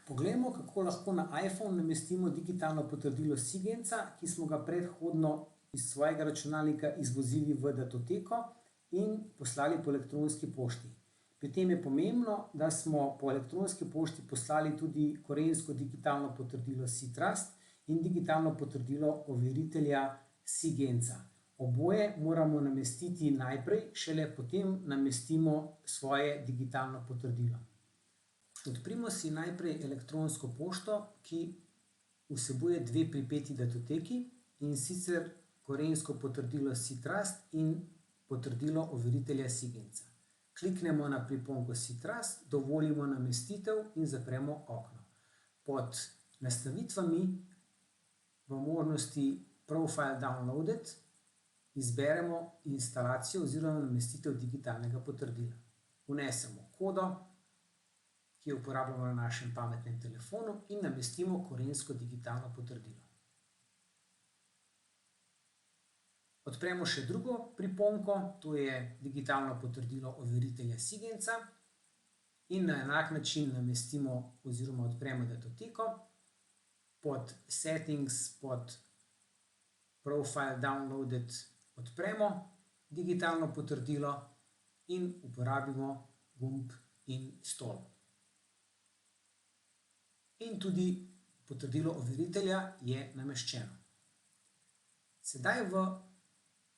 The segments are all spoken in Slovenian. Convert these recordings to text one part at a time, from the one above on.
Poglejmo, kako lahko na iPhone namestimo digitalno potrdilo SIGENCA, ki smo ga predhodno iz svojega računalnika izvozili v datoteko in poslali po elektronski pošti. Pri tem je pomembno, da smo po elektronski pošti poslali tudi korensko digitalno potrdilo SITRUST in digitalno potrdilo overitelja SIGENCA. Oboje moramo namestiti najprej, šele potem namestimo svoje digitalno potrdilo. Odprimo si najprej elektronsko pošto, ki vsebuje dve pripeti datoteki, in sicer korensko potrdilo SITRUST in potrdilo overitelja SIGENCA. Kliknemo na priponko SITRUST, dovolimo namestitev in zapremo okno. Pod nastavitvami v možnosti Profile Downloaded izberemo instalacijo oziroma namestitev digitalnega potrdila. Vnesemo kodo, ki jo uporabljamo na našem pametnem telefonu, in namestimo korensko digitalno potrdilo. Odpremo še drugo priponko, to je digitalno potrdilo overitelja SIGENCA, in na enak način namestimo oziroma odpremo datoteko. Pod Settings, pod Profile Downloaded odpremo digitalno potrdilo in uporabimo gumb Install. In tudi potrdilo overitelja je nameščeno. Sedaj v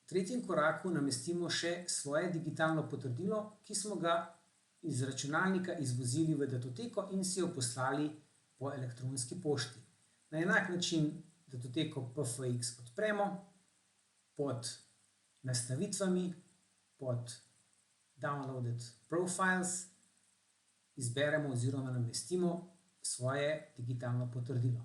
tretjem koraku namestimo še svoje digitalno potrdilo, ki smo ga iz računalnika izvozili v datoteko in si jo poslali po elektronski pošti. Na enak način datoteko PFX odpremo, pod nastavitvami, pod Downloaded Profiles izberemo oziroma namestimo svoje digitalno potrdilo.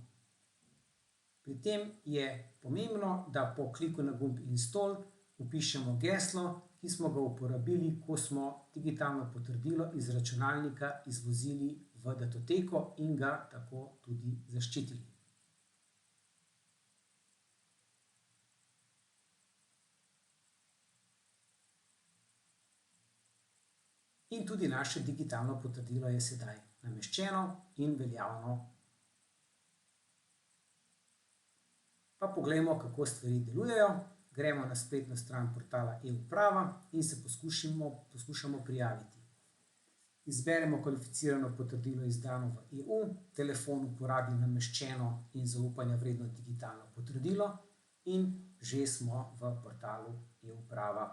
Pri tem je pomembno, da po kliku na gumb Install vpišemo geslo, ki smo ga uporabili, ko smo digitalno potrdilo iz računalnika izvozili v datoteko in ga tako tudi zaščitili. In tudi naše digitalno potrdilo je sedaj nameščeno in veljavno. Pa poglejmo, kako stvari delujejo. Gremo na spletno stran portala e-uprava in se poskušamo prijaviti. Izberemo kvalificirano potrdilo, izdano v EU, telefon uporabi nameščeno in zaupanja vredno digitalno potrdilo in že smo v portalu e-uprava.